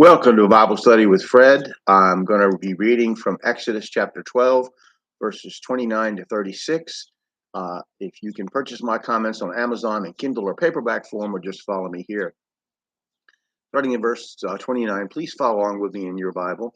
Welcome to a Bible study with Fred. I'm going to be reading from Exodus chapter 12, verses 29 to 36. If you can purchase my comments on Amazon in Kindle or paperback form, or just follow me here. Starting in verse 29, please follow along with me in your Bible.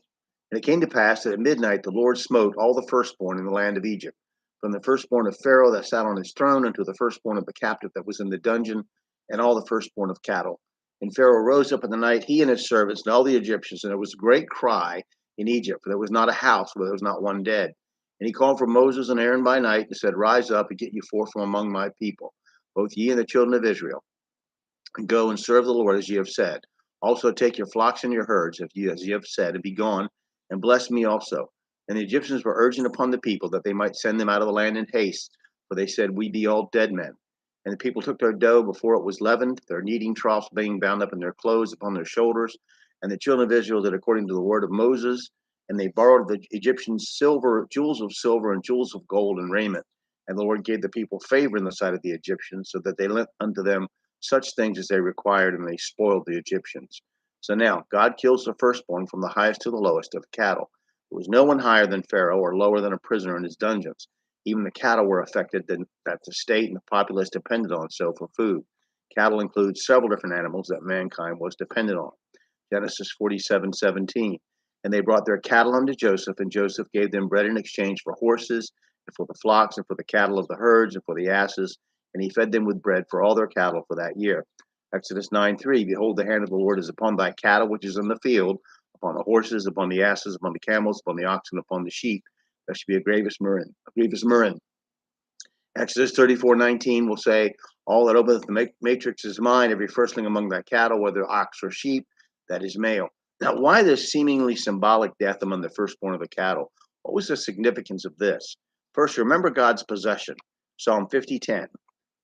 And it came to pass that at midnight the Lord smote all the firstborn in the land of Egypt, from the firstborn of Pharaoh that sat on his throne unto the firstborn of the captive that was in the dungeon, and all the firstborn of cattle. And Pharaoh rose up in the night, he and his servants, and all the Egyptians, and there was a great cry in Egypt, for there was not a house where there was not one dead. And he called for Moses and Aaron by night, and said, Rise up and get you forth from among my people, both ye and the children of Israel, and go and serve the Lord as ye have said. Also take your flocks and your herds, as ye have said, and be gone, and bless me also. And the Egyptians were urgent upon the people that they might send them out of the land in haste, for they said, We be all dead men. And the people took their dough before it was leavened, their kneading troughs being bound up in their clothes upon their shoulders. And the children of Israel did according to the word of Moses. And they borrowed the Egyptians silver, jewels of silver, and jewels of gold and raiment. And the Lord gave the people favor in the sight of the Egyptians, so that they lent unto them such things as they required, and they spoiled the Egyptians. So now God kills the firstborn from the highest to the lowest of the cattle. There was no one higher than Pharaoh or lower than a prisoner in his dungeons. Even the cattle were affected that the state and the populace depended on so for food. Cattle includes several different animals that mankind was dependent on. Genesis 47:17. And they brought their cattle unto Joseph, and Joseph gave them bread in exchange for horses, and for the flocks, and for the cattle of the herds, and for the asses, and he fed them with bread for all their cattle for that year. Exodus 9:3. Behold, the hand of the Lord is upon thy cattle which is in the field, upon the horses, upon the asses, upon the camels, upon the oxen, upon the sheep. There should be a grievous murrain. Exodus 34:19 will say, All that openeth the matrix is mine, every firstling among thy cattle, whether ox or sheep, that is male. Now, why this seemingly symbolic death among the firstborn of the cattle? What was the significance of this? First, remember God's possession. Psalm 50:10.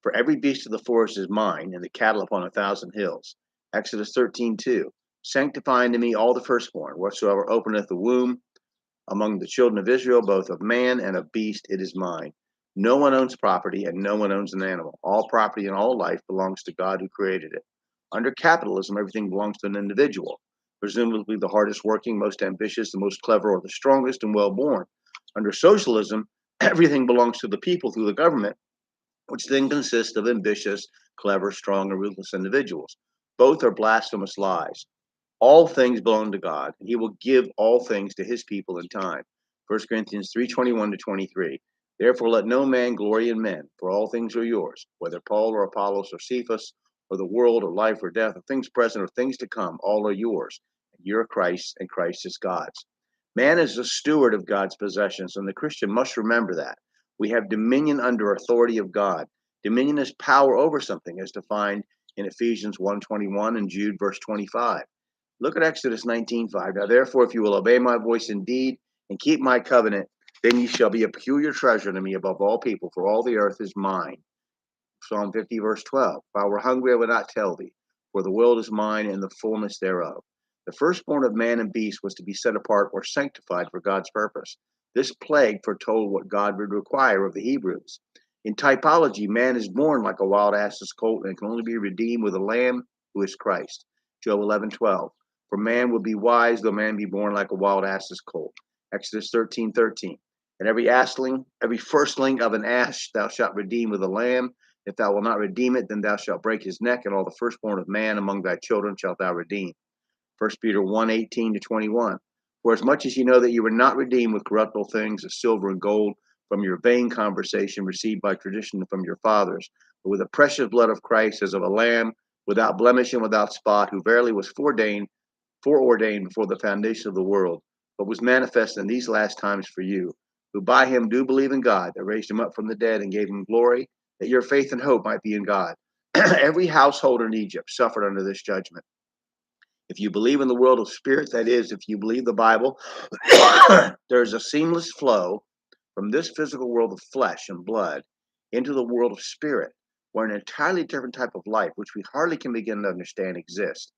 For every beast of the forest is mine, and the cattle upon 1,000 hills. Exodus 13:2. Sanctify unto me all the firstborn, whatsoever openeth the womb among the children of Israel, both of man and of beast, it is mine. No one owns property, and no one owns an animal. All property and all life belongs to God who created it. Under capitalism, everything belongs to an individual, presumably the hardest working, most ambitious, the most clever, or the strongest and well born. Under socialism, everything belongs to the people through the government, which then consists of ambitious, clever, strong, and ruthless individuals. Both are blasphemous lies. All things belong to God, and he will give all things to his people in time. 1 Corinthians 3:21 to 23. Therefore let no man glory in men, for all things are yours, whether Paul or Apollos or Cephas, or the world or life or death, or things present or things to come, all are yours. And you're Christ, and Christ is God's. Man is the steward of God's possessions, and the Christian must remember that. We have dominion under authority of God. Dominion is power over something, as defined in Ephesians 1:21 and Jude verse 25. Look at Exodus 19:5. Now, therefore, if you will obey my voice indeed and keep my covenant, then ye shall be a peculiar treasure to me above all people, for all the earth is mine. Psalm 50, verse 12. If I were hungry, I would not tell thee, for the world is mine and the fullness thereof. The firstborn of man and beast was to be set apart or sanctified for God's purpose. This plague foretold what God would require of the Hebrews. In typology, man is born like a wild ass's colt and can only be redeemed with a lamb who is Christ. Job 11:12. For man will be wise, though man be born like a wild ass's colt. Exodus 13:13. And every firstling of an ass thou shalt redeem with a lamb. If thou wilt not redeem it, then thou shalt break his neck, and all the firstborn of man among thy children shalt thou redeem. 1 Peter 1:18 to 21. For as much as you know that you were not redeemed with corruptible things, as silver and gold, from your vain conversation received by tradition from your fathers, but with the precious blood of Christ as of a lamb, without blemish and without spot, who verily was foreordained before the foundation of the world, but was manifest in these last times for you, who by him do believe in God, that raised him up from the dead and gave him glory, that your faith and hope might be in God. Every householder in Egypt suffered under this judgment. If you believe in the world of spirit, that is, if you believe the Bible, there's a seamless flow from this physical world of flesh and blood into the world of spirit, where an entirely different type of life, which we hardly can begin to understand, exists.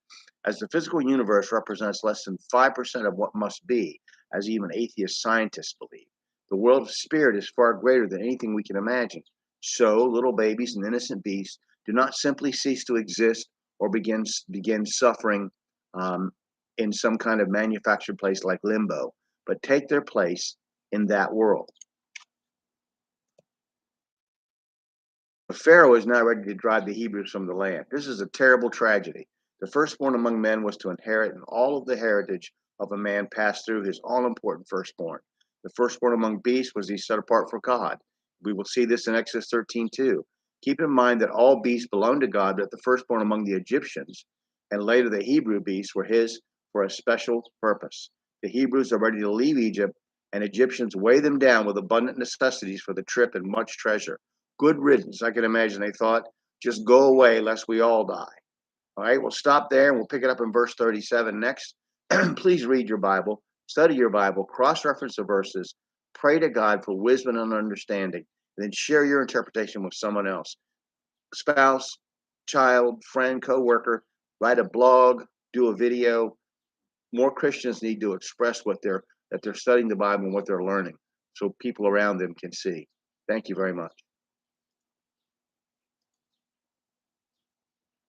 As the physical universe represents less than 5% of what must be, as even atheist scientists believe, the world of spirit is far greater than anything we can imagine. So, little babies and innocent beasts do not simply cease to exist or begin suffering in some kind of manufactured place like limbo, but take their place in that world. Pharaoh is now ready to drive the Hebrews from the land. This is a terrible tragedy. The firstborn among men was to inherit, and all of the heritage of a man passed through his all-important firstborn. The firstborn among beasts was he set apart for God. We will see this in Exodus 13 too. Keep in mind that all beasts belong to God, but the firstborn among the Egyptians and later the Hebrew beasts were his for a special purpose. The Hebrews are ready to leave Egypt, and Egyptians weigh them down with abundant necessities for the trip and much treasure. Good riddance, I can imagine they thought. Just go away lest we all die. All right, we'll stop there and we'll pick it up in verse 37 next. Please read your Bible, study your Bible, cross-reference the verses, pray to God for wisdom and understanding, and then share your interpretation with someone else. Spouse, child, friend, co-worker, write a blog, do a video. More Christians need to express that they're studying the Bible and what they're learning so people around them can see. Thank you very much.